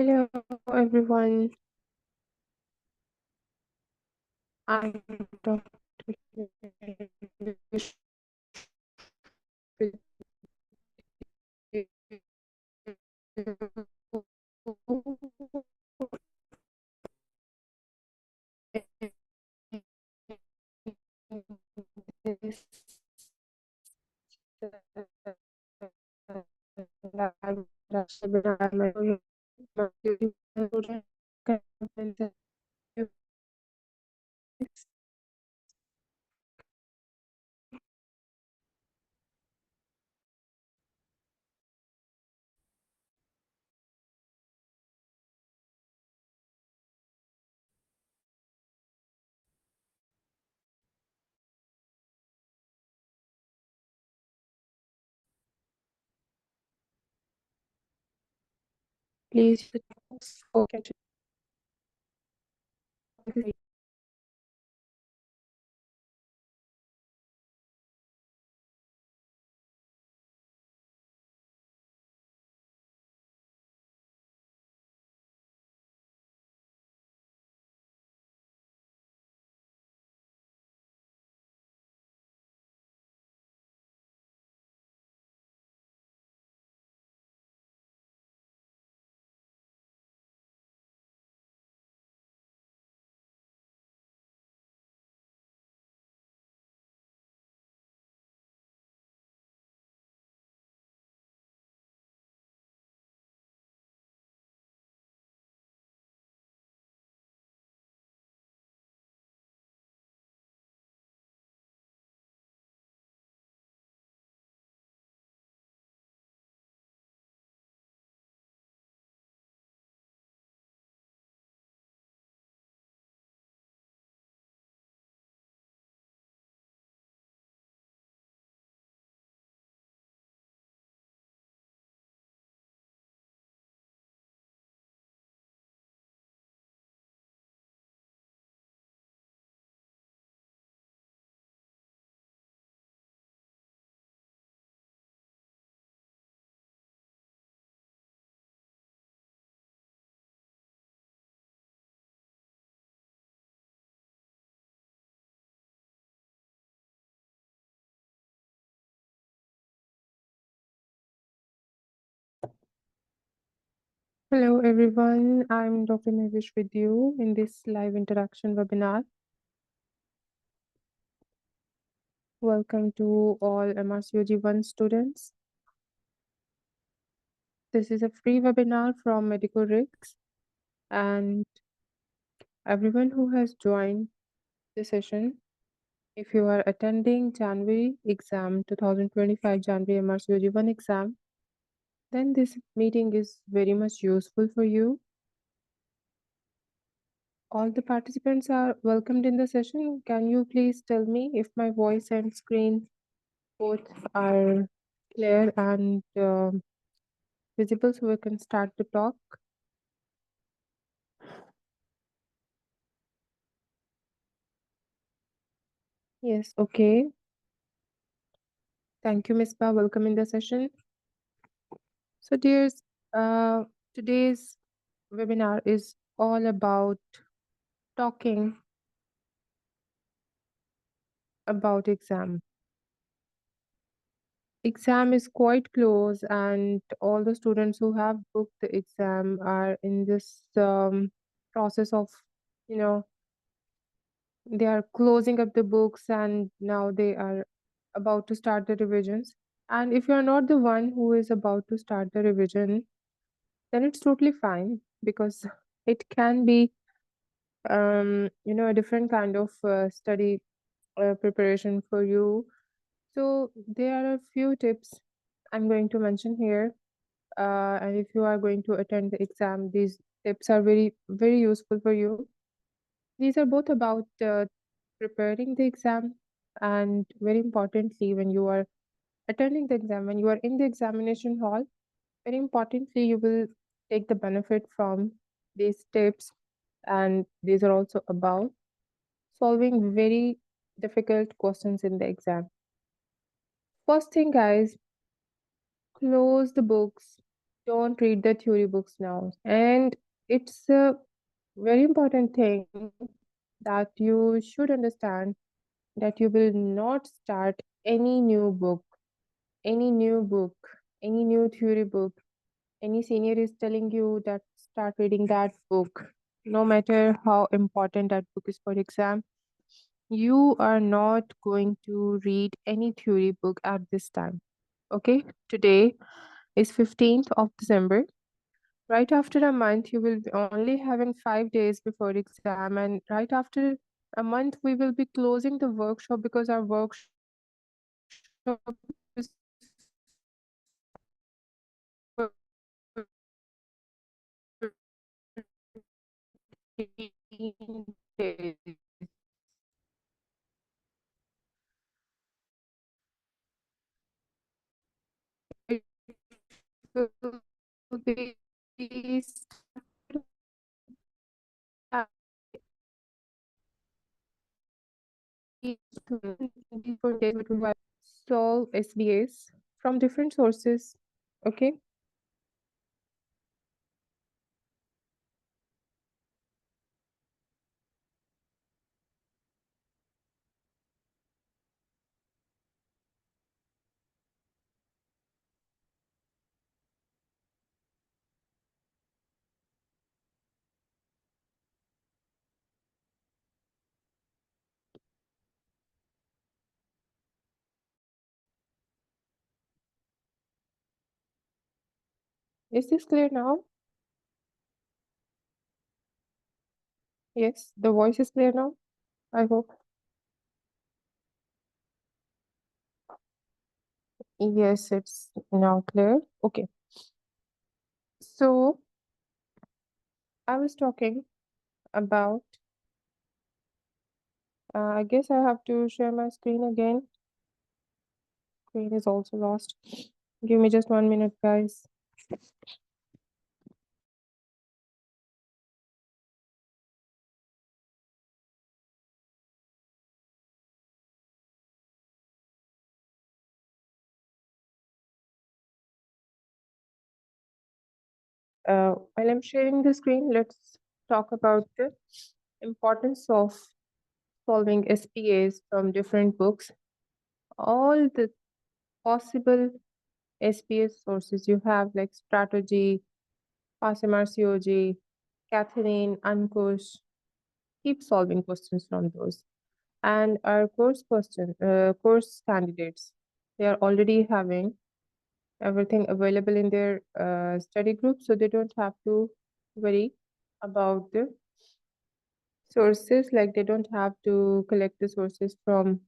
Hello, everyone. I'm Dr. Mehwish with this live webinar. Please okay. Hello, everyone. I'm Dr. Mehwish with you in this live interaction webinar. Welcome to all MRCOG1 students. This is a free webinar from Medical Risks, and everyone who has joined the session, if you are attending January exam 2025 January MRCOG1 exam, then this meeting is very much useful for you. All the participants are welcomed in the session. Can you please tell me if my voice and screen both are clear and visible so we can start the talk? Yes, okay. Thank you, Ms. Ba. Welcome in the session. So, dears, today's webinar is all about talking about exam. Exam is quite close, and all the students who have booked the exam are in this process of, you know, they are closing up the books and now they are about to start the revisions. And if you're not the one who is about to start the revision, then it's totally fine because it can be, a different kind of study preparation for you. So there are a few tips I'm going to mention here. And if you are going to attend the exam, these tips are very, very useful for you. These are both about preparing the exam and very importantly, when you are attending the exam, when you are in the examination hall, very importantly, you will take the benefit from these tips. And these are also about solving very difficult questions in the exam. First thing, guys, close the books. don't read the theory books now. And it's a very important thing that you should understand that you will not start any new book, any new theory book. Any senior is telling you that start reading that book, no matter how important that book is for exam, you are not going to read any theory book at this time. Okay, today is 15th of December. Right after a month, you will be only having 5 days before exam, and right after a month, we will be closing the workshop because our workshop is solve SBAs from different sources. Okay. Is this clear now? Yes, the voice is clear now. I hope. Yes, it's now clear. Okay. So I was talking about, I guess I have to share my screen again. Screen is also lost. Give me just 1 minute, guys. While I'm sharing the screen, let's talk about the importance of solving SPAs from different books. All the possible SPA sources you have, like strategy, Pasimar COG, Catherine, Ankush, keep solving questions from those. And our course candidates, they are already having everything available in their study group, so they don't have to worry about the sources. Like they don't have to collect the sources from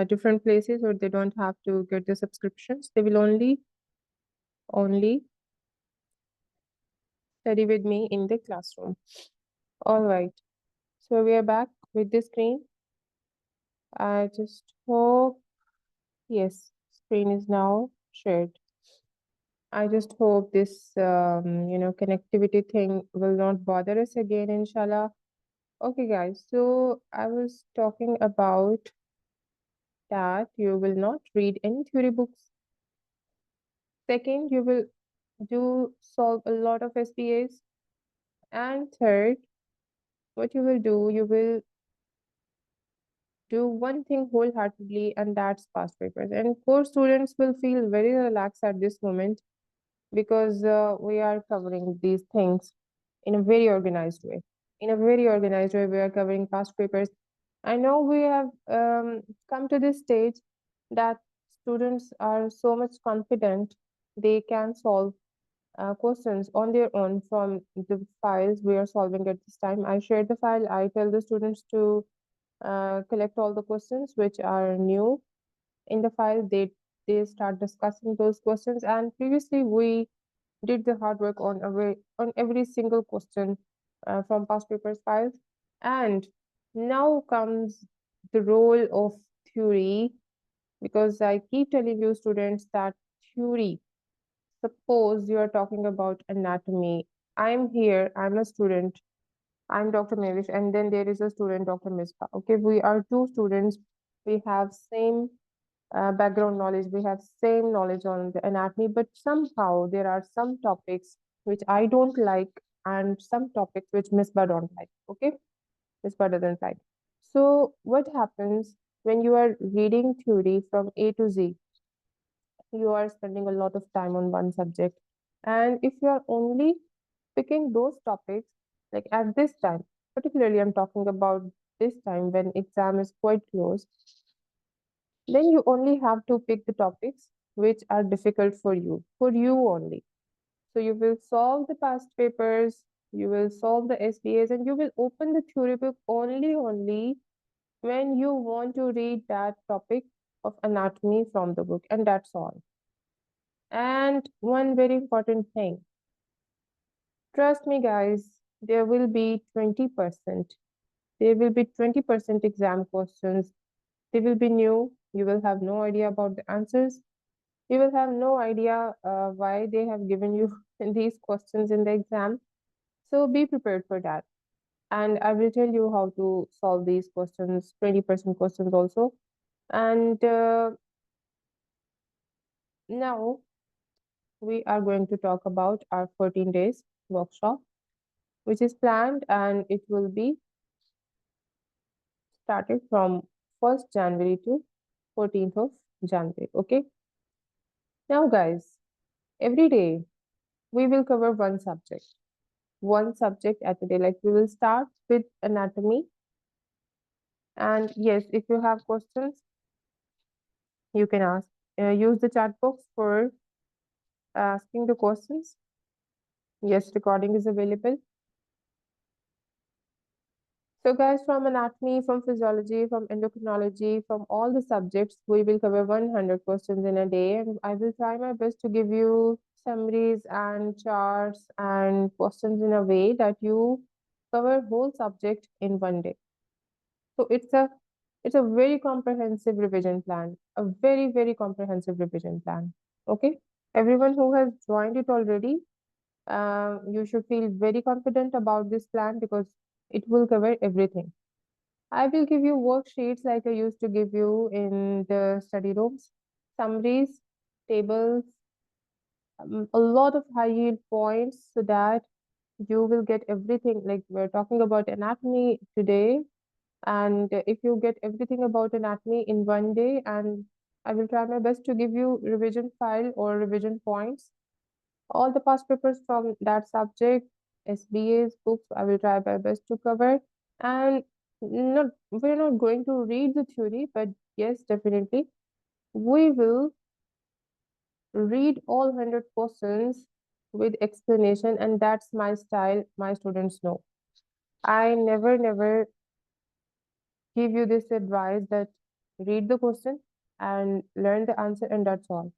different places, or they don't have to get the subscriptions. They will only study with me in the classroom. All right. So we are back with the screen. I just hope, yes, screen is now shared. I just hope this, connectivity thing will not bother us again, inshallah. Okay, guys. So I was talking about that you will not read any theory books. Second, you will do solve a lot of SPAs. And third, what you will do, you will do one thing wholeheartedly, and that's past papers. And core students will feel very relaxed at this moment because we are covering these things in a very organized way. In a very organized way, we are covering past papers. I know we have come to this stage that students are so much confident they can solve questions on their own from the files we are solving at this time. I share the file, I tell the students to collect all the questions which are new in the file. They start discussing those questions, and previously we did the hard work on every single question from past papers files. And now comes the role of theory, because I keep telling you students that theory, suppose you are talking about anatomy. I'm here, I'm a student, I'm Dr. Mehwish, and then there is a student, Dr. Misbah. Okay, we are two students. We have same background knowledge, we have same knowledge on the anatomy, but somehow there are some topics which I don't like and some topics which Miss Ba don't like. Okay, Miss Ba doesn't like. So what happens when you are reading theory from A to Z? You are spending a lot of time on one subject, and if you are only picking those topics, like at this time, particularly I'm talking about this time when exam is quite close, then you only have to pick the topics which are difficult for you only. So you will solve the past papers, you will solve the SBAs, and you will open the theory book only when you want to read that topic of anatomy from the book, and that's all. And one very important thing, trust me, guys, there will be 20%. There will be 20% exam questions. They will be new. You will have no idea about the answers. You will have no idea why they have given you these questions in the exam. So be prepared for that. And I will tell you how to solve these questions, 20% questions also. And now we are going to talk about our 14 days workshop, which is planned and it will be started from 1st January to 14th of January. Okay. Now, guys, every day we will cover one subject at a day. Like we will start with anatomy. And yes, if you have questions, you can ask. Use the chat box for asking the questions. Yes, recording is available. So, guys, from anatomy, from physiology, from endocrinology, from all the subjects, we will cover 100 questions in a day. And I will try my best to give you summaries and charts and questions in a way that you cover whole subject in one day. So it's a very comprehensive revision plan, a very comprehensive revision plan. Okay, everyone who has joined it already, you should feel very confident about this plan because it will cover everything. I will give you worksheets like I used to give you in the study rooms, summaries, tables, a lot of high yield points so that you will get everything. Like we're talking about anatomy today, and if you get everything about anatomy in one day, and I will try my best to give you revision file or revision points, all the past papers from that subject, SBA's books, I will try my best to cover. And not we're not going to read the theory, but yes, definitely we will read all 100 questions with explanation, and that's my style. My students know. I never give you this advice that read the question and learn the answer, and that's all.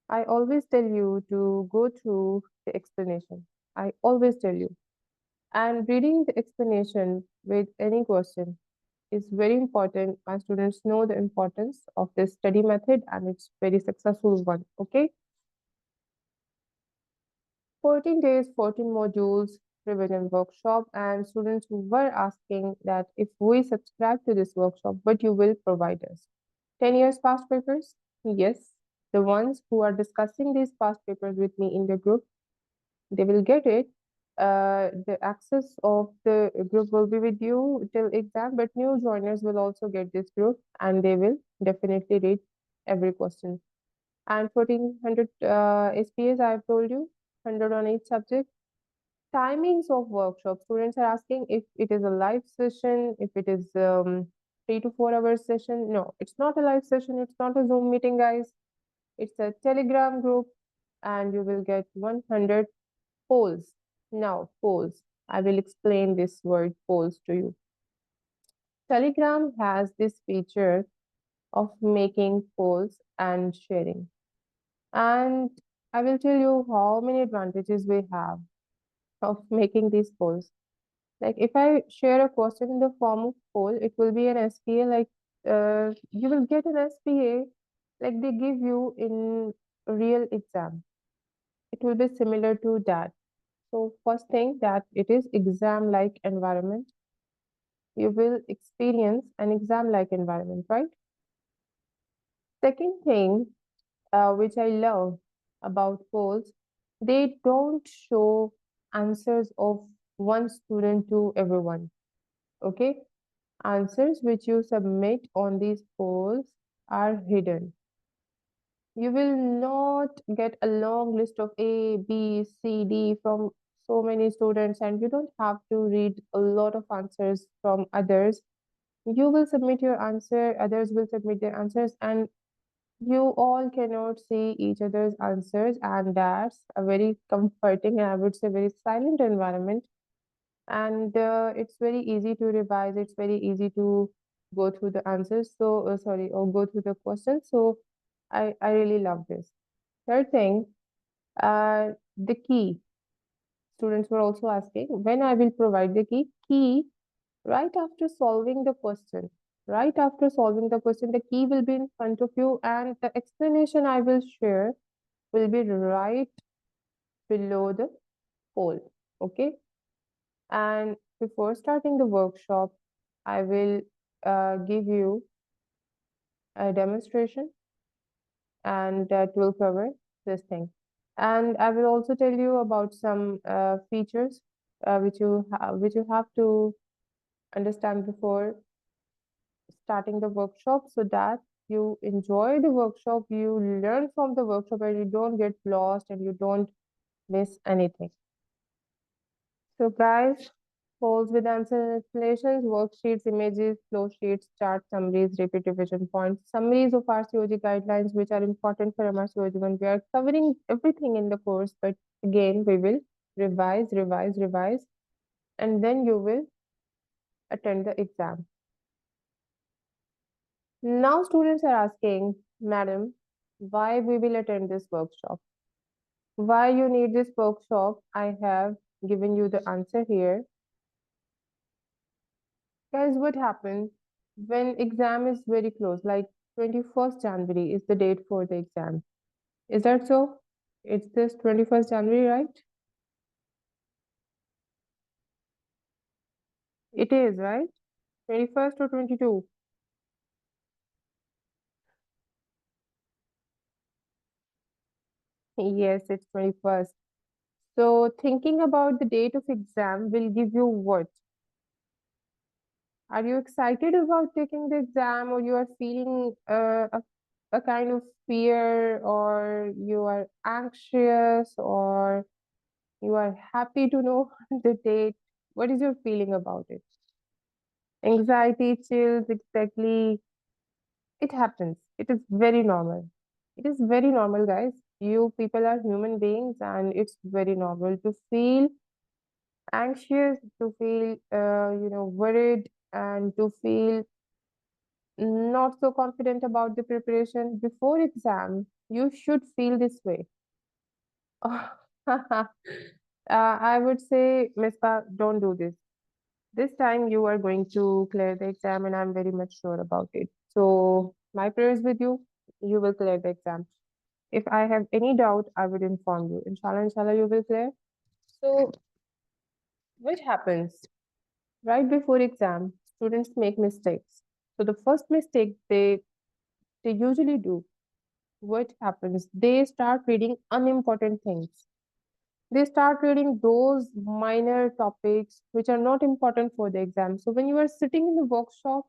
I always tell you to go through the explanation. I always tell you. And reading the explanation with any question is very important. My students know the importance of this study method and it's very successful one. Okay. 14 days, 14 modules, revision workshop, and students were asking that if we subscribe to this workshop, what you will provide us. 10 years past papers? Yes. The ones who are discussing these past papers with me in the group, they will get it. The access of the group will be with you till exam, but new joiners will also get this group and they will definitely read every question. And 1400 SPAs, I've told you, 100 on each subject. Timings of workshop. Students are asking if it is a live session, if it is 3 to 4 hours session. No, it's not a live session. It's not a Zoom meeting, guys. It's a Telegram group, and you will get 100 polls. Now, polls. I will explain this word polls to you. Telegram has this feature of making polls and sharing. And I will tell you how many advantages we have of making these polls. Like if I share a question in the form of poll, it will be an SPA. Like you will get an SPA like they give you in real exam. It will be similar to that. So first thing that it is exam-like environment. You will experience an exam-like environment, right? Second thing, which I love about polls, they don't show answers of one student to everyone. Okay, answers which you submit on these polls are hidden. You will not get a long list of A, B, C, D from so many students, and you don't have to read a lot of answers from others. You will submit your answer, others will submit their answers, and you all cannot see each other's answers, and that's a very comforting and I would say very silent environment. And it's very easy to revise, it's very easy to go through the answers. So, sorry, or go through the questions. So, I really love this. Third thing, the key. Students were also asking when I will provide the key. Key, right after solving the question. Right after solving the question, the key will be in front of you, and the explanation I will share will be right below the poll. Okay. And before starting the workshop, I will give you a demonstration and it will cover this thing. And I will also tell you about some features which you have to understand before starting the workshop so that you enjoy the workshop, you learn from the workshop, and you don't get lost and you don't miss anything. So, guys, polls with answer and explanations, worksheets, images, flow sheets, chart summaries, repeat revision points, summaries of RCOG guidelines, which are important for MRCOG when we are covering everything in the course. But again, we will revise, and then you will attend the exam. Now, students are asking, Madam, why we will attend this workshop? Why you need this workshop? I have given you the answer here. Guys, what happens when exam is very close, like 21st January is the date for the exam. Is that so? It's this 21st January, right? It is, right? 21st or 22? Yes, it's 21st. So thinking about the date of exam will give you what? Are you excited about taking the exam, or you are feeling a kind of fear, or you are anxious, or you are happy to know the date? What is your feeling about it? Anxiety, chills, exactly. It happens. It is very normal. It is very normal, guys. You people are human beings, and it's very normal to feel anxious, to feel, worried, and to feel not so confident about the preparation before exam. You should feel this way. I would say, Mispa, don't do this. This time you are going to clear the exam, and I'm very much sure about it. So, my prayers with you, you will clear the exam. If I have any doubt, I would inform you. Inshallah, you will clear. So, what happens right before exam? Students make mistakes. So, the first mistake they usually do, what happens? They start reading unimportant things. They start reading those minor topics which are not important for the exam. So, when you are sitting in the workshop,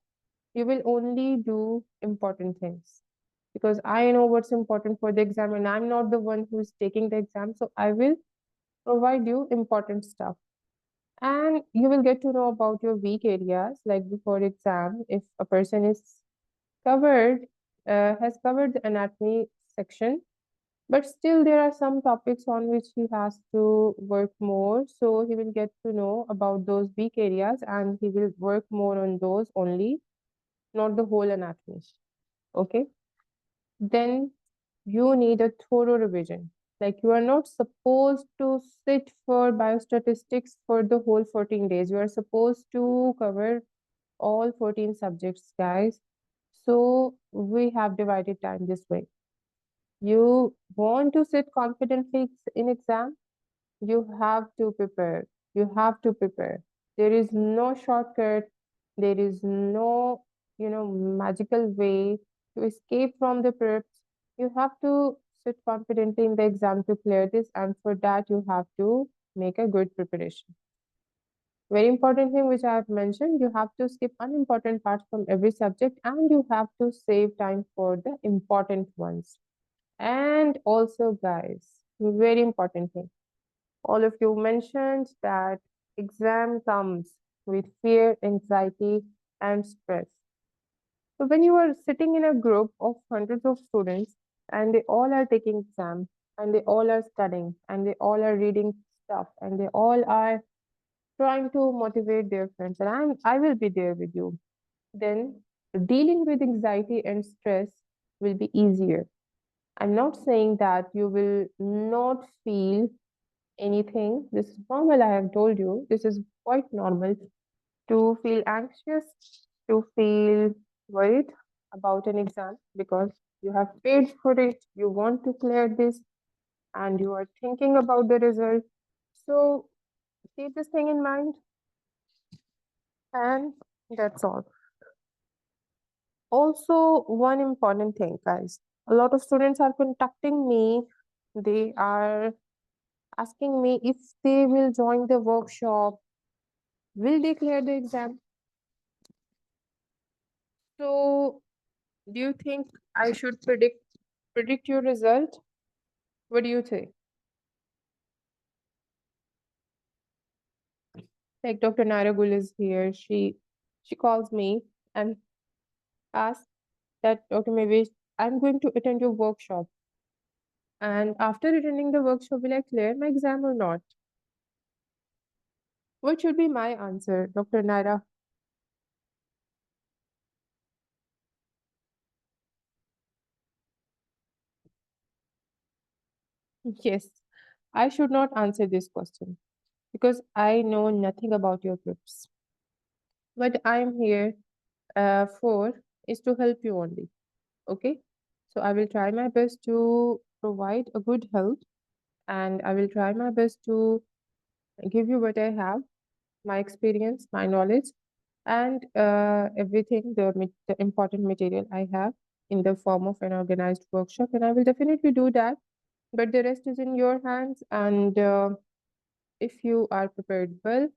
you will only do important things because I know what's important for the exam and I'm not the one who's taking the exam. So I will provide you important stuff. And you will get to know about your weak areas like before exam. If a person is covered, has covered the anatomy section, but still there are some topics on which he has to work more. So he will get to know about those weak areas and he will work more on those only, not the whole anatomy. Okay. Then you need a thorough revision. Like you are not supposed to sit for biostatistics for the whole 14 days. You are supposed to cover all 14 subjects, guys. So we have divided time this way. You want to sit confidently in exam, you have to prepare. You have to prepare. There is no shortcut. There is no, magical way. to escape from the preps. You have to sit confidently in the exam to clear this, and for that, you have to make a good preparation. Very important thing which I have mentioned, you have to skip unimportant parts from every subject and you have to save time for the important ones. And also, guys, very important thing. All of you mentioned that exam comes with fear, anxiety, and stress. So when you are sitting in a group of hundreds of students and they all are taking exam and they all are studying and they all are reading stuff and they all are trying to motivate their friends and I will be there with you, then dealing with anxiety and stress will be easier. I'm not saying that you will not feel anything. This is normal. I have told you this is quite normal to feel anxious, to feel worried about an exam because you have paid for it, you want to clear this, and you are thinking about the result. So keep this thing in mind, and that's all. Also, one important thing, guys. A lot of students are contacting me. They are asking me if they will join the workshop. Will they clear the exam? So, do you think I should predict your result? What do you think? Like Dr. Naragul is here. She calls me and asks that Dr. Mehwish, I'm going to attend your workshop. And after attending the workshop, will I clear my exam or not? What should be my answer, Dr. Naira? Yes, I should not answer this question because I know nothing about your groups. What I'm here for is to help you only. Okay? So I will try my best to provide a good help and I will try my best to give you what I have, my experience, my knowledge, and everything, the important material I have in the form of an organized workshop. And I will definitely do that. But the rest is in your hands. And if you are prepared well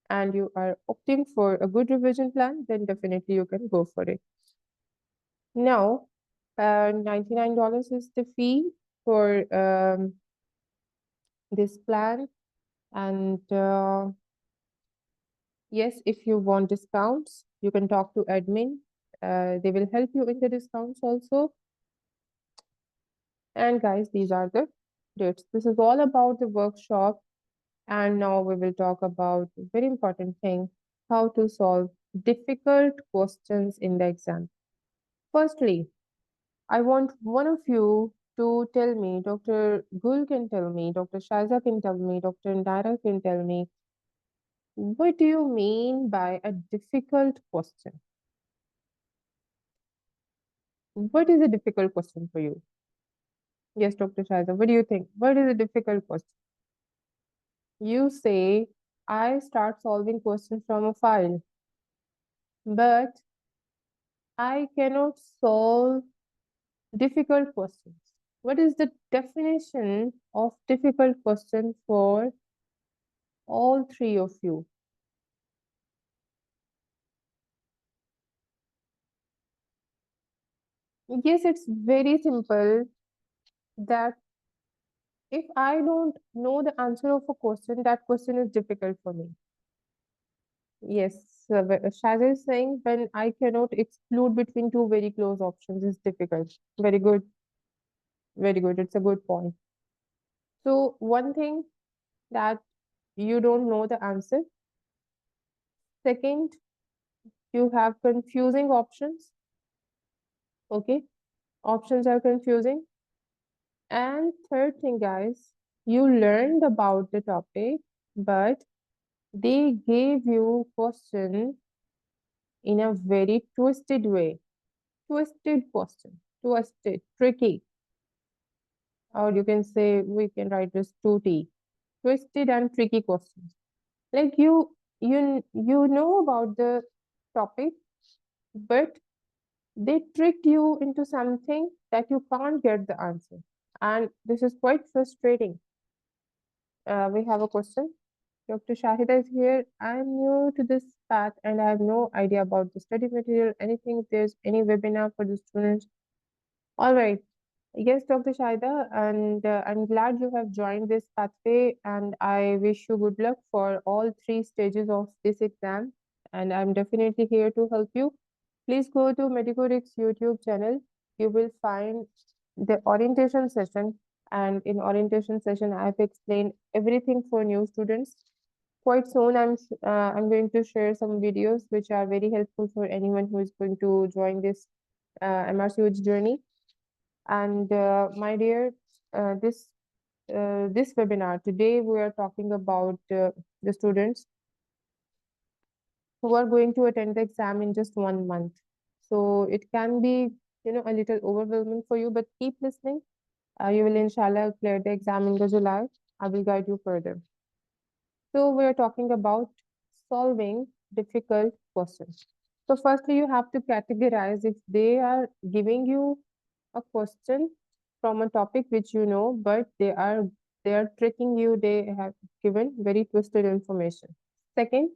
and you are opting for a good revision plan, then definitely you can go for it. Now, $99 is the fee for this plan. And yes, if you want discounts, you can talk to admin. They will help you in the discounts also. And guys, these are the dates. This is all about the workshop. And now we will talk about a very important thing, how to solve difficult questions in the exam. Firstly, I want one of you to tell me, Dr. Gul can tell me, Dr. Shaza can tell me, Dr. Ndara can tell me, what do you mean by a difficult question? What is a difficult question for you? Yes, Dr. Shaza, what do you think? What is a difficult question? You say, I start solving questions from a file, but I cannot solve difficult questions. What is the definition of difficult question for all three of you? Yes, it's very simple that if I don't know the answer of a question, that question is difficult for me. Yes, Shazia is saying when I cannot exclude between two very close options is difficult. Very good. Very good. It's a good point. So one thing that you don't know the answer. Second, you have confusing options. Okay. Options are confusing. And third thing, guys, you learned about the topic, but they gave you question in a very twisted way. Twisted question. Twisted, tricky. Or you can say we can write this 2T. Twisted and tricky questions. Like you know about the topic, but They tricked you into something that you can't get the answer. And this is quite frustrating. We have a question. Dr. Shahida is here. I'm new to this path and I have no idea about the study material, anything, if there's any webinar for the students. All right. Yes, Dr. Shahida, and I'm glad you have joined this pathway, and I wish you good luck for all three stages of this exam. And I'm definitely here to help you. Please go to Medicorics YouTube channel. You will find the orientation session, and in orientation session, I've explained everything for new students. Quite soon, I'm going to share some videos which are very helpful for anyone who is going to join this MRCUH journey. And my dear, this webinar today we are talking about the students who are going to attend the exam in just 1 month. So it can be, a little overwhelming for you, but keep listening. You will inshallah clear the exam in the July. I will guide you further. So we are talking about solving difficult questions. So firstly, you have to categorize if they are giving you a question from a topic which you know, but they are tricking you. They have given very twisted information. Second,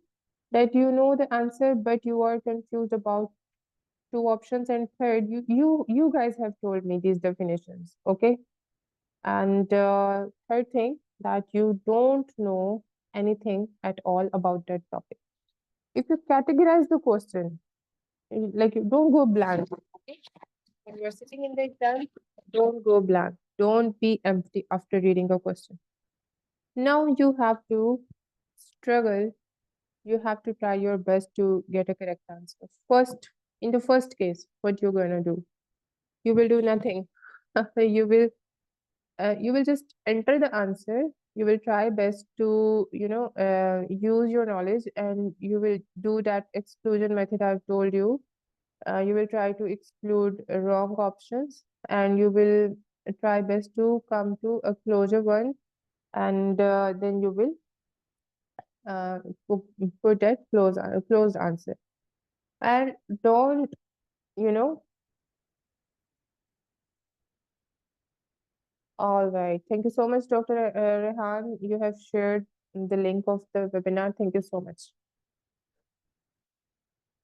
that you know the answer, but you are confused about two options. And third, you guys have told me these definitions, okay? And third thing, that you don't know anything at all about that topic. If you categorize the question, like you don't go blank, okay? When you're sitting in the exam, don't go blank. Don't be empty after reading a question. Now you have to struggle. You have to try your best to get a correct answer. First, in the first case, what you're gonna do? You will do nothing. You will just enter the answer. You will try best to use your knowledge, and you will do that exclusion method I've told you. You will try to exclude wrong options, and you will try best to come to a closure one, and then you will uh, put that closed answer. And don't, you know all right, thank you so much, Dr. Rehan. You have shared the link of the webinar. Thank you so much.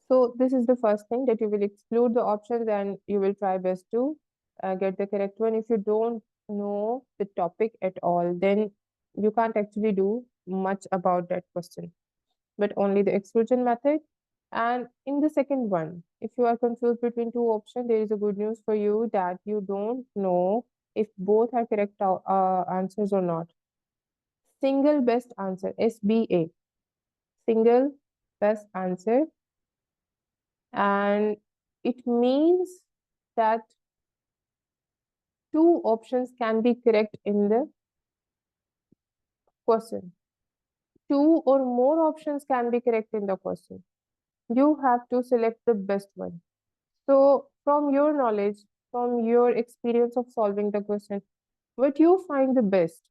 So this is the first thing, that you will exclude the options and you will try best to get the correct one. If you don't know the topic at all, then you can't actually do much about that question, but only the exclusion method. And in the second one, if you are confused between two options, there is a good news for you, that you don't know if both are correct answers or not. Single best answer, SBA, single best answer. And it means that two options can be correct in the question. Two or more options can be correct in the question. You have to select the best one. So from your knowledge, from your experience of solving the question, what you find the best,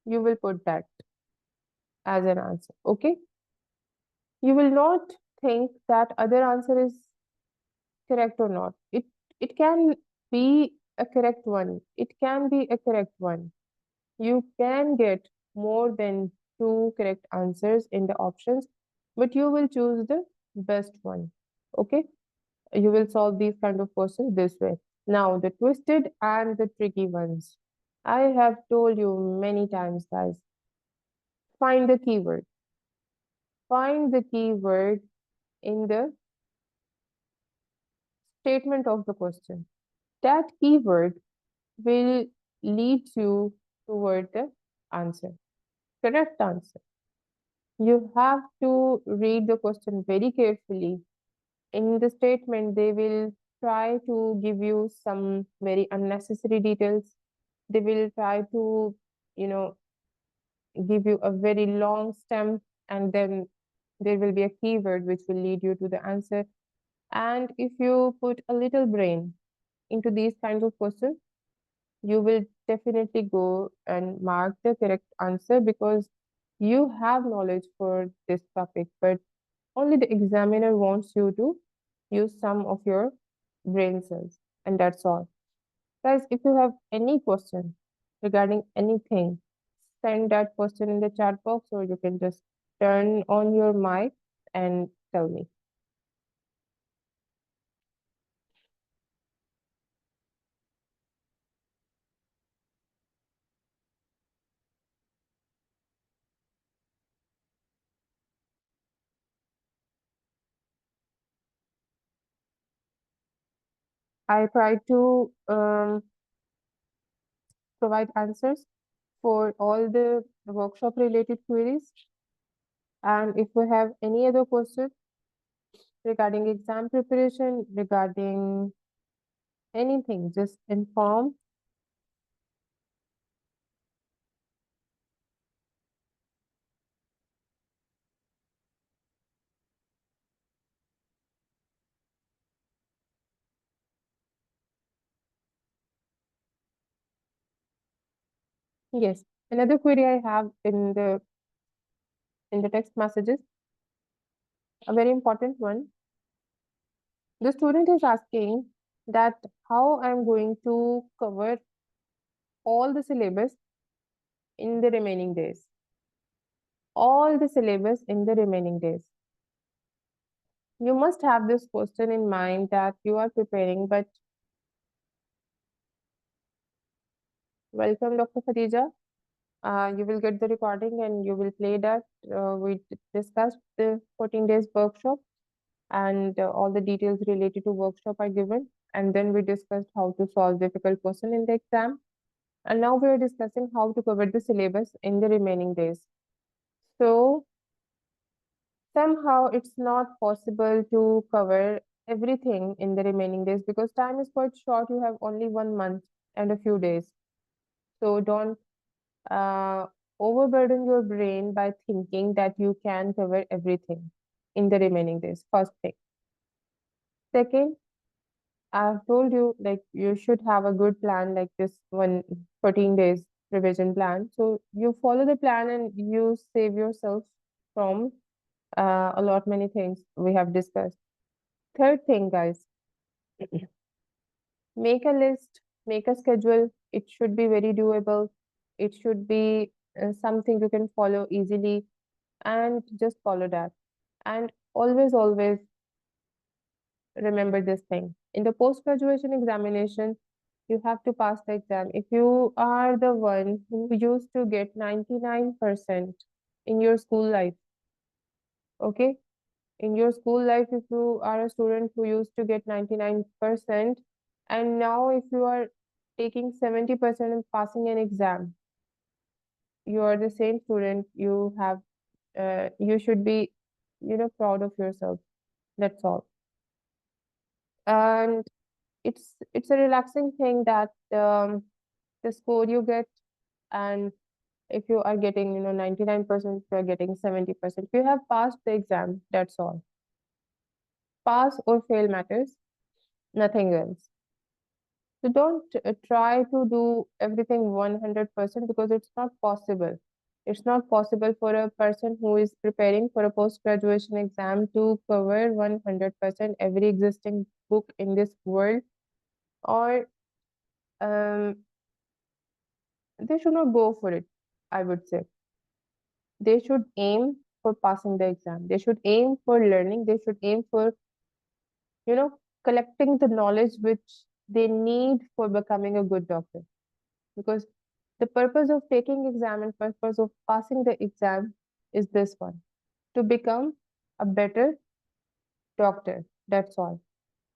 you will put that as an answer. Okay? You will not think that other answer is correct or not. It can be a correct one. It can be a correct one. You can get more than two correct answers in the options, but you will choose the best one. Okay? You will solve these kind of questions this way. Now, the twisted and the tricky ones. I have told you many times, guys. Find the keyword. Find the keyword in the statement of the question. That keyword will lead you toward the answer, correct answer. You have to read the question very carefully. In the statement, they will try to give you some very unnecessary details. They will try to, you know, give you a very long stem, and then there will be a keyword which will lead you to the answer. And if you put a little brain into these kinds of questions, you will definitely go and mark the correct answer, because you have knowledge for this topic, but only the examiner wants you to use some of your brain cells. And that's all. Guys, if you have any question regarding anything, send that question in the chat box, or you can just turn on your mic and tell me. I try to provide answers for all the workshop related queries. And if we have any other question regarding exam preparation, regarding anything, just inform. Yes. Another query I have in the text messages, a very important one. The student is asking that how I'm going to cover all the syllabus in the remaining days. All the syllabus in the remaining days. You must have this question in mind that you are preparing, but welcome, Dr. Khadija. You will get the recording and you will play that. We discussed the 14 days workshop, and all the details related to workshop are given. And then we discussed how to solve difficult question in the exam. And now we are discussing how to cover the syllabus in the remaining days. So somehow it's not possible to cover everything in the remaining days because time is quite short. You have only 1 month and a few days. So don't uh, overburden your brain by thinking that you can cover everything in the remaining days. First thing. Second, I've told you like you should have a good plan like this 14 days revision plan. So you follow the plan and you save yourself from a lot many things we have discussed. Third thing, guys, make a list, make a schedule. It should be very doable. It should be something you can follow easily and just follow that. And always remember this thing. In the post-graduation examination, you have to pass the exam. If you are the one who used to get 99% in your school life, okay? In your school life, if you are a student who used to get 99%, and now if you are taking 70% and passing an exam, you are the same student, you should be, proud of yourself. That's all. And it's a relaxing thing that the score you get, and if you are getting 99%, you are getting 70%, you have passed the exam. That's all. Pass or fail matters, nothing else. So don't try to do everything 100% because it's not possible. It's not possible for a person who is preparing for a post-graduation exam to cover 100% every existing book in this world, or um, they should not go for it, I would say. They should aim for passing the exam. They should aim for learning. They should aim for, collecting the knowledge which they need for becoming a good doctor. Because the purpose of taking exam and purpose of passing the exam is this one, to become a better doctor. That's all.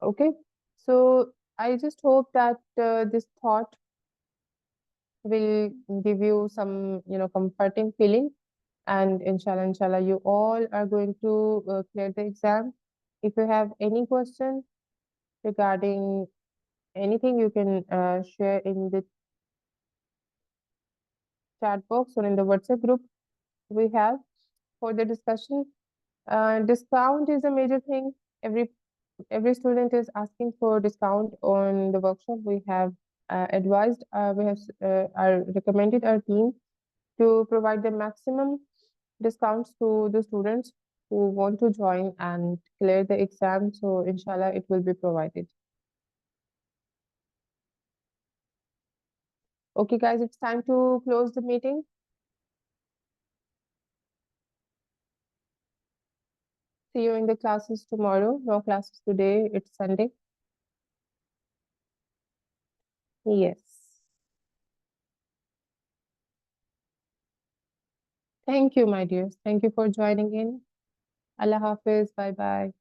Okay. So I just hope that this thought will give you some, comforting feeling. And inshallah, you all are going to clear the exam. If you have any question regarding anything, you can share in the chat box or in the WhatsApp group we have for the discussion. Discount is a major thing. Every student is asking for discount on the workshop. We have are recommended our team to provide the maximum discounts to the students who want to join and clear the exam. So inshallah, it will be provided. Okay, guys, it's time to close the meeting. See you in the classes tomorrow. No classes today. It's Sunday. Yes. Thank you, my dears. Thank you for joining in. Allah Hafiz. Bye bye.